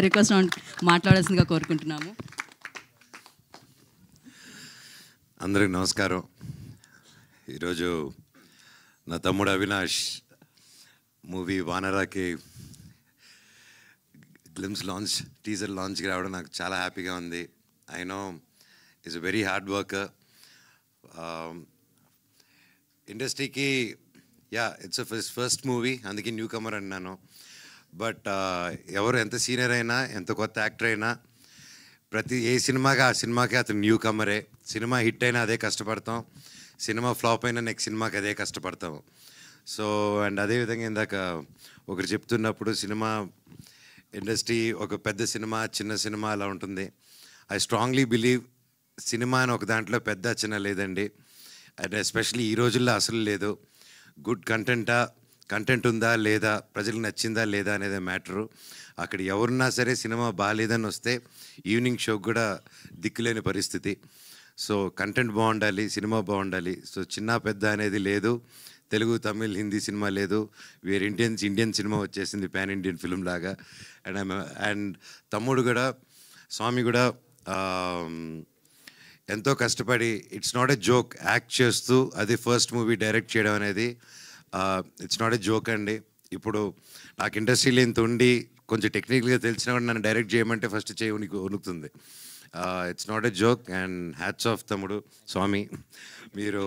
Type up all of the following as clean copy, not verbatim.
Request మాట్లాడాల్సిందిగా కోరుకుంటున్నాము. అందరికి నమస్కారం. ఈరోజు నా తమ్ముడు అవినాష్ మూవీ వానరాకి గ్లిమ్స్ లాంచ్, టీజర్ లాంచ్కి రావడం నాకు చాలా హ్యాపీగా ఉంది. I know is a very hard worker. ఇండస్ట్రీకి ఇట్స్ ఫస్ట్ మూవీ, అందుకే న్యూ కమర్ అన్నాను. బట్ ఎవరు ఎంత సీనియర్ అయినా, ఎంత కొత్త యాక్టర్ అయినా, ఏ సినిమాకి ఆ సినిమాకి అతను న్యూ కమరే. సినిమా హిట్ అయినా అదే కష్టపడతాం, సినిమా ఫ్లాప్ అయినా నెక్స్ట్ సినిమాకి అదే కష్టపడతాం. సో అండ్ అదేవిధంగా ఇందాక ఒకరు చెప్తున్నప్పుడు సినిమా ఇండస్ట్రీ ఒక పెద్ద సినిమా, చిన్న సినిమా అలా ఉంటుంది. ఐ స్ట్రాంగ్లీ బిలీవ్ సినిమా అని ఒక దాంట్లో పెద్ద చిన్న లేదండి. అండ్ ఎస్పెషలీ ఈ రోజుల్లో అసలు లేదు. గుడ్ కంటెంట్ ఉందా లేదా, ప్రజలకు నచ్చిందా లేదా అనేది మ్యాటరు. అక్కడ ఎవరున్నా సరే సినిమా బాగాలేదని వస్తే ఈవినింగ్ షోకి కూడా దిక్కులేని పరిస్థితి. సో కంటెంట్ బాగుండాలి, సినిమా బాగుండాలి. సో చిన్న పెద్ద అనేది లేదు. తెలుగు, తమిళ్, హిందీ సినిమా లేదు. వేరే ఇండియన్ సినిమా వచ్చేసింది, పాన్ ఇండియన్ ఫిల్మ్ లాగా. అండ్ తమ్ముడు కూడా, స్వామి కూడా ఎంతో కష్టపడి, it's not a joke, act చేస్తూ అది ఫస్ట్ మూవీ డైరెక్ట్ చేయడం అనేది ఇట్స్ నాట్ ఎ జోక్ అండి. ఇప్పుడు నాకు ఇండస్ట్రీలో ఇంత ఉండి కొంచెం టెక్నికల్గా తెలిసినా కూడా నన్ను డైరెక్ట్ చేయమంటే ఫస్ట్ వణుకుతుంది. It's not a joke. And hats off తమ్ముడు, స్వామి. మీరు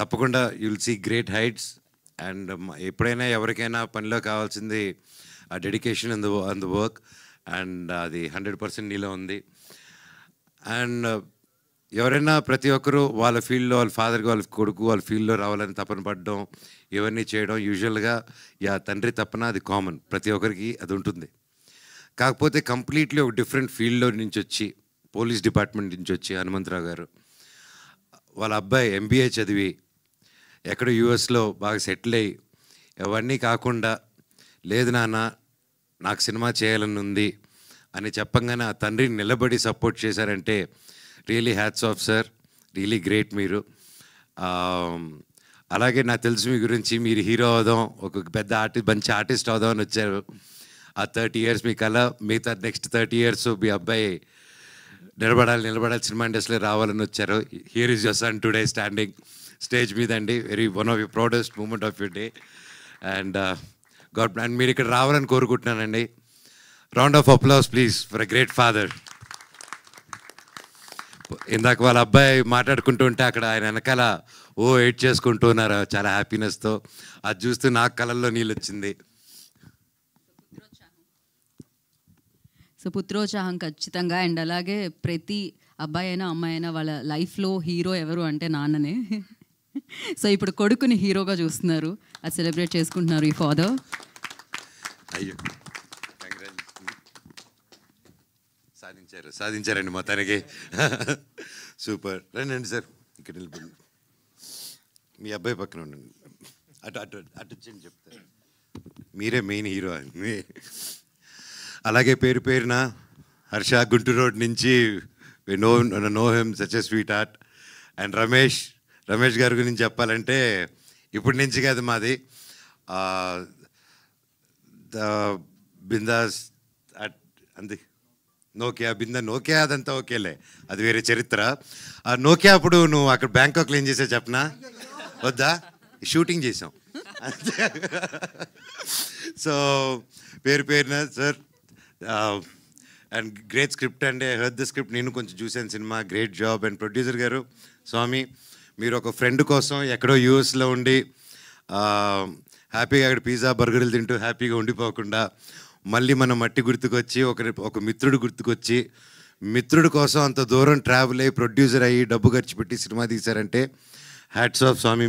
తప్పకుండా you will see great heights. And ఎప్పుడైనా ఎవరికైనా పనిలో కావాల్సింది ఆ dedication on the work. And అది 100% నీలో ఉంది. అండ్ ఎవరైనా ప్రతి ఒక్కరూ వాళ్ళ ఫీల్డ్లో, వాళ్ళ ఫాదర్కి, వాళ్ళ కొడుకు వాళ్ళ ఫీల్డ్లో రావాలని తపన పడడం, ఇవన్నీ చేయడం యూజువల్గా తండ్రి తపన, అది కామన్, ప్రతి ఒక్కరికి అది ఉంటుంది. కాకపోతే కంప్లీట్లీ ఒక డిఫరెంట్ ఫీల్డ్లో నుంచి వచ్చి, పోలీస్ డిపార్ట్మెంట్ నుంచి వచ్చి హనుమంతరావు గారు వాళ్ళ అబ్బాయి MBA చదివి ఎక్కడ యూఎస్లో బాగా సెటిల్ అయ్యి, అవన్నీ కాకుండా లేదు నాన్న నాకు సినిమా చేయాలని ఉంది అని చెప్పంగానే ఆ తండ్రిని నిలబడి సపోర్ట్ చేశారంటే really hats off sir, really great మీరు. అలాగే నాకు తెలుసు మీ గురించి, మీరు హీరో అవుదాం, ఒక పెద్ద మంచి ఆర్టిస్ట్ అవుదాం అని వచ్చారు. ఆ 30 years మీ కళ, మిగతా నెక్స్ట్ 30 years మీ అబ్బాయి నిలబడాలి సినిమా ఇండస్ట్రీలో రావాలని వచ్చారు. Here is your son today standing stage మీద అండి. One of your proudest moment of your day. And మీరు ఇక్కడ రావాలని కోరుకుంటున్నానండి. Round of applause please for a great father. ఇందాక వాళ్ళ అబ్బాయి మాట్లాడుకుంటూ ఉంటే అక్కడ ఆయన వెనకాల ఎయిట్ చేసుకుంటూ ఉన్నారు చాలా హ్యాపీనెస్తో. అది చూస్తూ నాకు కళ్ళల్లో నీళ్ళు వచ్చింది. సో పుత్రోత్సాహం ఖచ్చితంగా. అండ్ అలాగే ప్రతి అబ్బాయి అయినా అమ్మాయి అయినా వాళ్ళ లైఫ్లో హీరో ఎవరు అంటే నాన్ననే. సో ఇప్పుడు కొడుకుని హీరోగా చూస్తున్నారు, అది సెలబ్రేట్ చేసుకుంటున్నారు ఈ ఫాదర్. అయ్యో సాధించారండి మొత్తానికి. సూపర్. రండి సార్, ఇక్కడ నిలబడి మీ అబ్బాయి పక్కన ఉండండి. అటు వచ్చి చెప్తారు, మీరే మెయిన్ హీరో అని. అలాగే పేరున హర్ష, గుంటూరు రోడ్ నుంచి, know him, such a sweet heart. And Ramesh గారి గురించి చెప్పాలంటే ఇప్పటి నుంచి కాదు, మాది ద బిందాస్ అంది నోకియా అదంతా ఓకేలే, అది వేరే చరిత్ర. ఆ నోకియా అప్పుడు నువ్వు అక్కడ బ్యాంకాక్లో ఏం చేసావు చెప్పనా? వద్దా? షూటింగ్ చేసాం. సో పేరున సార్. అండ్ గ్రేట్ స్క్రిప్ట్ అండి. ఐ హర్డ్ ద స్క్రిప్ట్, నేను కొంచెం చూశాను cinema. Great job. And producer గారు స్వామి, మీరు ఒక ఫ్రెండ్ కోసం ఎక్కడో యూఎస్లో ఉండి హ్యాపీగా అక్కడ పిజ్జా బర్గర్లు తింటూ హ్యాపీగా ఉండిపోకుండా మళ్ళీ మన మట్టి గుర్తుకొచ్చి, ఒక మిత్రుడు గుర్తుకొచ్చి, మిత్రుడి కోసం అంత దూరం ట్రావెల్ అయ్యి ప్రొడ్యూసర్ అయ్యి డబ్బు ఖర్చు పెట్టి సినిమా తీశారంటే హ్యాట్స్ ఆఫ్ స్వామి.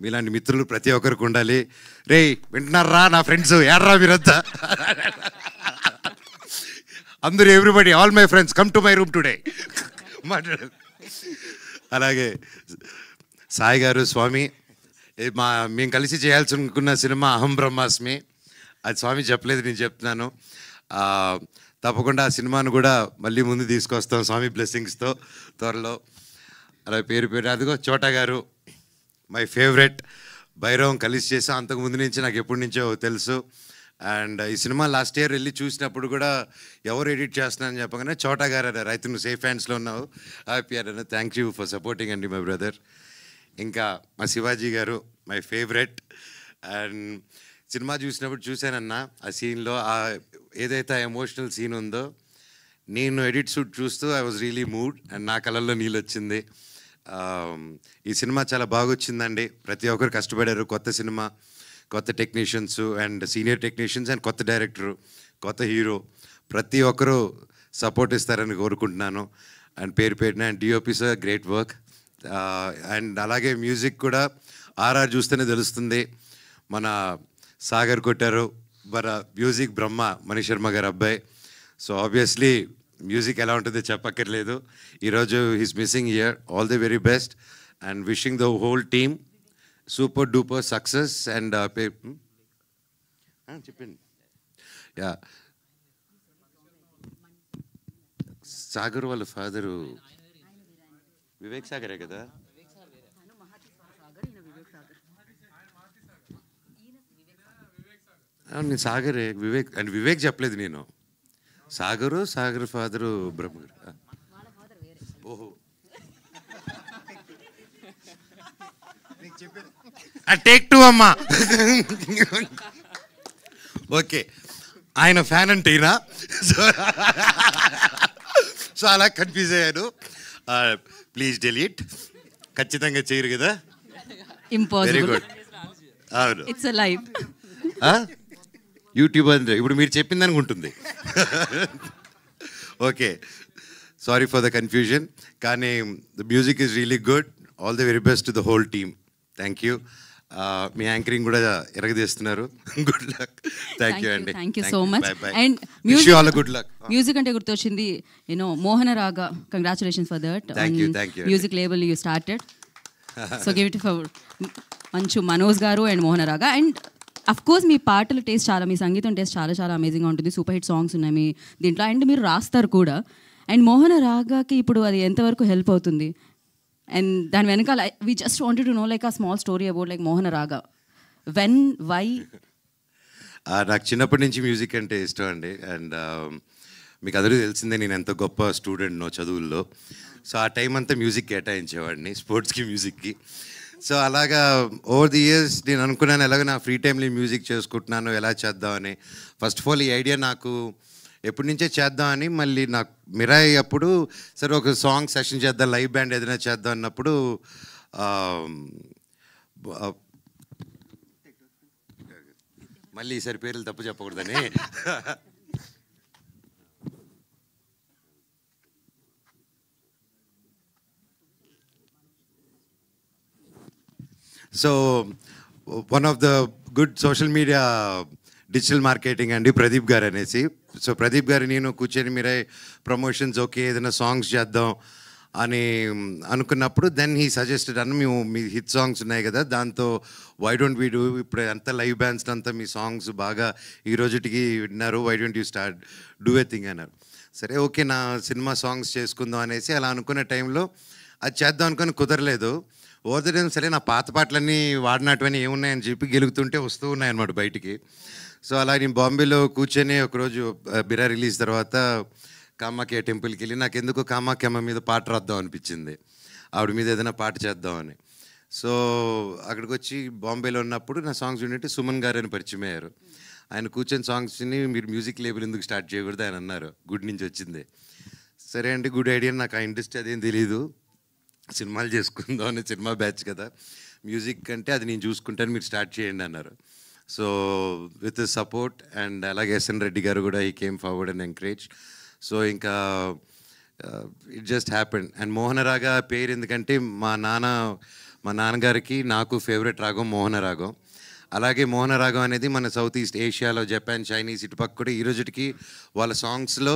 మీలాంటి మిత్రులు ప్రతి ఒక్కరికి ఉండాలి. రే వింటున్నారా నా ఫ్రెండ్స్, ఏడ్రా మీరంతా, అందరూ everybody, all my friends come to my room today మాట్లాడారు. అలాగే సాయి గారు, స్వామి, మేము కలిసి చేయాల్సి అనుకున్న సినిమా అహం బ్రహ్మాస్మి. అది స్వామి చెప్పలేదు, నేను చెప్తున్నాను. తప్పకుండా ఆ సినిమాను కూడా మళ్ళీ ముందు తీసుకొస్తాం స్వామి బ్లెస్సింగ్స్తో త్వరలో. అలా పేరు అదిగో చోటా గారు, మై ఫేవరెట్. భైరవం కలిసి చేసాం, అంతకుముందు నుంచి నాకు ఎప్పటి నుంచో తెలుసు. అండ్ ఈ సినిమా లాస్ట్ ఇయర్ వెళ్ళి చూసినప్పుడు కూడా ఎవరు ఎడిట్ చేస్తున్నారని చెప్పగానే చోటా గారు అన్నారు, అయితే నువ్వు సేఫ్ హ్యాండ్స్లో ఉన్నావు, హ్యాపీ అన్నారు. థ్యాంక్ యూ ఫర్ సపోర్టింగ్ అండి మై బ్రదర్. ఇంకా మా శివాజీ గారు మై ఫేవరెట్. అండ్ సినిమా చూసినప్పుడు చూశానన్నా ఆ సీన్లో ఏదైతే ఎమోషనల్ సీన్ ఉందో, నేను ఎడిట్ షూట్ చూస్తూ I was really mood and నా కళ్ళల్లో నీళ్ళు వచ్చింది. ఈ సినిమా చాలా బాగా వచ్చిందండి. ప్రతి ఒక్కరు కష్టపడారు. కొత్త సినిమా, కొత్త technicians and senior technicians and కొత్త డైరెక్టరు, కొత్త హీరో, ప్రతి ఒక్కరూ సపోర్ట్ ఇస్తారని కోరుకుంటున్నాను. అండ్ పేరు పేరున and DOP sir great work. And అలాగే మ్యూజిక్ కూడా ఆర్ఆర్ చూస్తేనే తెలుస్తుంది. మన సాగర్ కొట్టారు, మన మ్యూజిక్ బ్రహ్మ మణి శర్మ గారు అబ్బాయి. సో ఆబ్వియస్లీ మ్యూజిక్ ఎలా ఉంటుందో చెప్పక్కర్లేదు. ఈరోజు he's missing here. All the very best and wishing the whole team super duper success. And చెప్పండి. యా, సాగర్ వాళ్ళ ఫాదరు వివేక్ సాగరే కదా? నేను సాగరే, వివేక్ అండ్ వివేక్ చెప్పలేదు నేను. సాగర్ ఫాదరు బ్రహ్మ. ఓహో, టేక్ 2 అమ్మా. ఓకే, ఆయన ఫ్యాన్ అంటే ఈయన. సో అలా కన్ఫ్యూజ్ అయ్యాను. Please delete. ఖచ్చితంగా చేయరు కదా? Very good. అవును, ఇట్స్ లైవ్ యూట్యూబ్ అంటే ఇప్పుడు మీరు చెప్పింది అనుకుంటుంది. Okay, sorry for the confusion. కానీ the music is really good. All the very best to the whole team. Thank you. మీ యాంకరింగ్ కూడా ఎరగదీస్తున్నారు. Good luck. థ్యాంక్ యూ అండి. Thank you so much. And good luck. Music అంటే గుర్తొచ్చింది, Mohana Raga. Congratulations for that. Music label you started, so give it for Manchu Manoj గారు and మోహన రాగా. And of course మీ పాటల taste చాలా, మీ సంగీతం టేస్ట్ చాలా చాలా అమేజింగ్గా ఉంటుంది. సూపర్ హిట్ సాంగ్స్ ఉన్నాయి మీ దీంట్లో, అండ్ మీరు రాస్తారు కూడా. అండ్ మోహన రాగాకి ఇప్పుడు అది ఎంతవరకు హెల్ప్ అవుతుంది? అండ్ దాని వెనకాల we just wanted to know like a small story about like Mohana Raga. When, why? నాకు చిన్నప్పటి నుంచి మ్యూజిక్ అంటే ఇష్టం అండి. అండ్ మీకు అందరికీ తెలిసిందే నేను ఎంత గొప్ప స్టూడెంట్నో చదువుల్లో. సో ఆ టైం అంతా మ్యూజిక్ కేటాయించేవాడిని, స్పోర్ట్స్కి, మ్యూజిక్కి. సో అలాగా ఓవర్ ది ఇయర్స్ నేను అనుకున్నాను ఎలాగో నా ఫ్రీ టైంలో మ్యూజిక్ చేసుకుంటున్నాను, ఎలా చేద్దామని. ఫస్ట్ ఆఫ్ ఆల్ ఈ ఐడియా నాకు ఎప్పటి నుంచే చేద్దామని. మళ్ళీ నాకు మిరాయి అప్పుడు సరే ఒక సాంగ్ సెషన్ చేద్దాం, లైవ్ బ్యాండ్ ఏదైనా చేద్దాం అన్నప్పుడు మళ్ళీ ఈసారి పేర్లు తప్పు చెప్పకూడదని so one of the good social media digital marketing అండి ప్రదీప్ గారు అనేసి. సో ప్రదీప్ గారు నేను కూర్చొని మీరే ప్రమోషన్స్ ఓకే ఏదైనా సాంగ్స్ చేద్దాం అని అనుకున్నప్పుడు దెన్ హీ సజెస్టెడ్ అన్న మేము మీ హిట్ సాంగ్స్ ఉన్నాయి కదా దాంతో వై డోంట్ వీ డూ, ఇప్పుడు అంతా లైవ్ బ్యాండ్స్ అంతా మీ సాంగ్స్ బాగా ఈ రోజుటికి విన్నారు, why don't you start do a thing అన్నారు. సరే ఓకే నా సినిమా సాంగ్స్ చేసుకుందాం అనేసి అలా అనుకునే టైంలో అది చేద్దాం అనుకుని కుదరలేదు. ఓవర్ ద టైం సరే నా పాత పాటలన్నీ వాడినటువన్నీ ఏమున్నాయని చెప్పి గెలుగుతుంటే వస్తూ ఉన్నాయన్నమాట బయటికి. సో అలా నేను బాంబేలో కూర్చొని ఒకరోజు బిరా రిలీజ్ తర్వాత కామాఖ్య టెంపుల్కి వెళ్ళి నాకు ఎందుకు కామాఖ్యమ్మ మీద పాట రాద్దాం అనిపించింది, ఆవిడ మీద ఏదైనా పాట చేద్దామని. సో అక్కడికి వచ్చి బాంబేలో ఉన్నప్పుడు నా సాంగ్స్ వింటే సుమన్ గారు అని పరిచయం అయ్యారు. ఆయన కూర్చొని సాంగ్స్ని మీరు మ్యూజిక్ లేబుల్ ఎందుకు స్టార్ట్ చేయకూడదు ఆయన అన్నారు. గుడ్ నుంచి వచ్చింది. సరే అంటే గుడ్ ఐడియా, నాకు ఆ ఇండస్ట్రీ అదేం తెలీదు, సినిమాలు చేసుకుందాం అని, సినిమా బ్యాచ్ కదా, మ్యూజిక్ అంటే అది నేను చూసుకుంటాను మీరు స్టార్ట్ చేయండి అన్నారు. సో విత్ సపోర్ట్ అండ్ అలాగే ఎస్ఎన్ రెడ్డి గారు కూడా ఈ came forward and encourage. So ఇంకా ఇట్ జస్ట్ హ్యాపెండ్. అండ్ మోహన రాగా పేరు ఎందుకంటే మా నాన్నగారికి నాకు ఫేవరెట్ రాగం మోహన రాగం. అలాగే మోహన రాగం అనేది మన సౌత్ ఈస్ట్ ఏషియాలో జపాన్, చైనీస్ ఇటుపక్క కూడా ఈ రోజుకి వాళ్ళ సాంగ్స్లో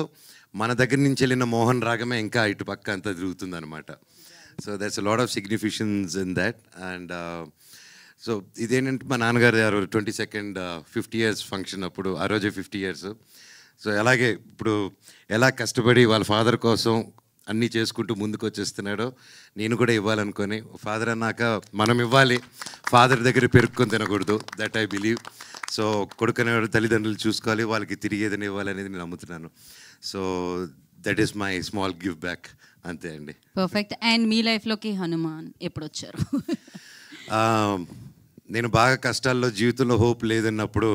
మన దగ్గర నుంచి వెళ్ళిన మోహన్ రాగమే ఇంకా ఇటుపక్క అంతా తిరుగుతుంది అనమాట. So that's a lot of significance in that. And so ఇదేంటంటే మా నాన్నగారు 22nd 50 years ఫంక్షన్ అప్పుడు, ఆ రోజే 50 years. సో అలాగే ఇప్పుడు ఎలా కష్టపడి వాళ్ళ ఫాదర్ కోసం అన్నీ చేసుకుంటూ ముందుకు వచ్చేస్తున్నాడో నేను కూడా ఇవ్వాలనుకొని, ఫాదర్ అన్నాక మనం ఇవ్వాలి, ఫాదర్ దగ్గర పెరుక్కొని తినకూడదు, దట్ ఐ బిలీవ్. సో కొడుకు అనేవాడు తల్లిదండ్రులు చూసుకోవాలి, వాళ్ళకి తిరిగి ఏదైనా ఇవ్వాలనేది నేను నమ్ముతున్నాను. So that is my small give back, అంతే అండి. పర్ఫెక్ట్. అండ్ మీ లైఫ్లోకి హనుమాన్ ఎప్పుడు వచ్చారు? నేను బాగా కష్టాల్లో, జీవితంలో హోప్ లేదన్నప్పుడు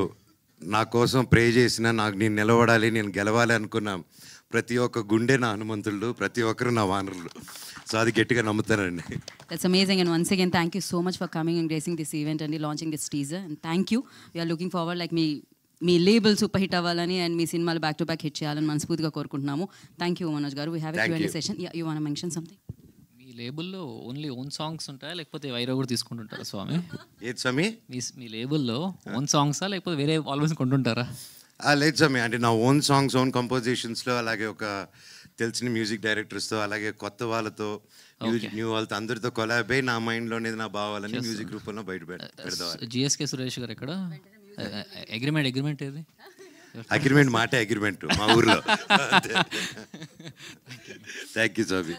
నా కోసం ప్రే చేసిన, నాకు నేను నిలబడాలి, నేను గెలవాలి అనుకున్న ప్రతి ఒక్క గుండె నా హనుమంతుడు, ప్రతి ఒక్కరు నా వానరులు. సో అది గట్టిగా నమ్ముతానండి. That's amazing, and once again thank you so much for coming and gracing this event and launching this teaser, and thank you. We are looking forward like me label super hit అవ్వాలని and మీ సినిమాలు back to back hit చేయాలని మనస్ఫూర్తిగా కోరుకుంటున్నాము. Thank you Manoj గారు. We have a Q&A session. You want to mention something? మీ లేబుల్లో only own songs ఉంటాయా లేకపోతే వైరా కూడా తీసుకుంటుంటారా స్వామి? ఏది స్వామి? మీ లేబుల్లో ఓన్ సాంగ్సా లేకపోతే వేరే ఆల్వేస్ కొంటుంటారా? లేదు స్వామి, అంటే నా ఓన్ సాంగ్స్, ఓన్ కంపోజిషన్స్లో, అలాగే ఒక తెలిసిన మ్యూజిక్ డైరెక్టర్స్తో, అలాగే కొత్త వాళ్ళతో, న్యూ వాళ్ళతో, అందరితో కొలాబ్ అయ్యి నా మైండ్లోనేది, నా భావాలని మ్యూజిక్ రూపంలో బయట పెడతాం. జిఎస్కే సురేష్ గారు ఎక్కడ? అగ్రిమెంట్ ఏది? అగ్రిమెంట్ మాటే అగ్రిమెంట్ మా ఊర్లో. Thank you Swamy.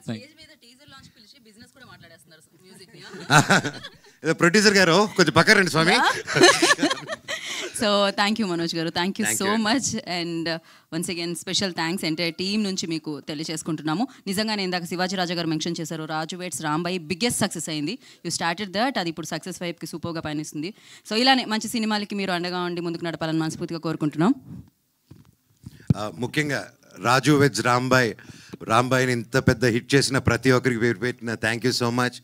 ప్రొడ్యూసర్ గారు కొంచెం పక్క రండి స్వామి. సో థ్యాంక్ యూ మనోజ్ గారు, thank you so much. And once again special thanks entire team నుంచి మీకు తెలియజేసుకుంటున్నాము. నిజంగానే ఇందాక శివాజీ రాజా గారు మెన్షన్ చేశారు, రాజు వెడ్స్ రాంబాయి బిగ్గెస్ట్ సక్సెస్ అయింది. యూ స్టార్టెడ్ దట్, అది ఇప్పుడు సక్సెస్ వైపుకి సూపర్గా పయనిస్తుంది. సో ఇలానే మంచి సినిమాలకి మీరు అండగా ఉండి ముందుకు నడపాలని మనస్ఫూర్తిగా కోరుకుంటున్నాం. ముఖ్యంగా రాజు వెడ్స్ రాంబాయిని ఇంత పెద్ద హిట్ చేసిన ప్రతి ఒక్కరికి పేరు పెట్టిన థ్యాంక్ యూ సో మచ్.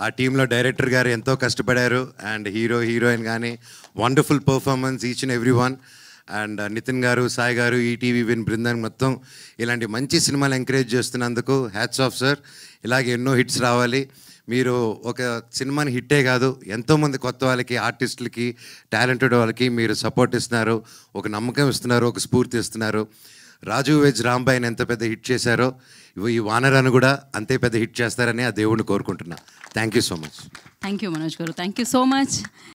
ఆ టీంలో డైరెక్టర్ గారు ఎంతో కష్టపడారు, అండ్ హీరోయిన్ కానీ wonderful performance each and every one. And Nitin గారు, సాయి గారు, ఈటీవీ విన్ బృందాన్ని మొత్తం ఇలాంటి మంచి సినిమాలు ఎంకరేజ్ చేస్తున్నందుకు హ్యాట్స్ ఆఫ్ సార్. ఇలాగే ఎన్నో హిట్స్ రావాలి. మీరు ఒక సినిమాని హిట్టే కాదు, ఎంతోమంది కొత్త వాళ్ళకి, ఆర్టిస్టులకి, టాలెంటెడ్ వాళ్ళకి మీరు సపోర్ట్ ఇస్తున్నారు, ఒక నమ్మకం ఇస్తున్నారు, ఒక స్ఫూర్తి ఇస్తున్నారు. రాజు వెజ్ రాంబాయిని ఎంత పెద్ద హిట్ చేశారో ఈ వానరాను కూడా అంతే పెద్ద హిట్ చేస్తారని ఆ దేవుడిని కోరుకుంటున్నా. Thank you so much. Thank you Manoj గారు, థ్యాంక్ యూ సో మచ్.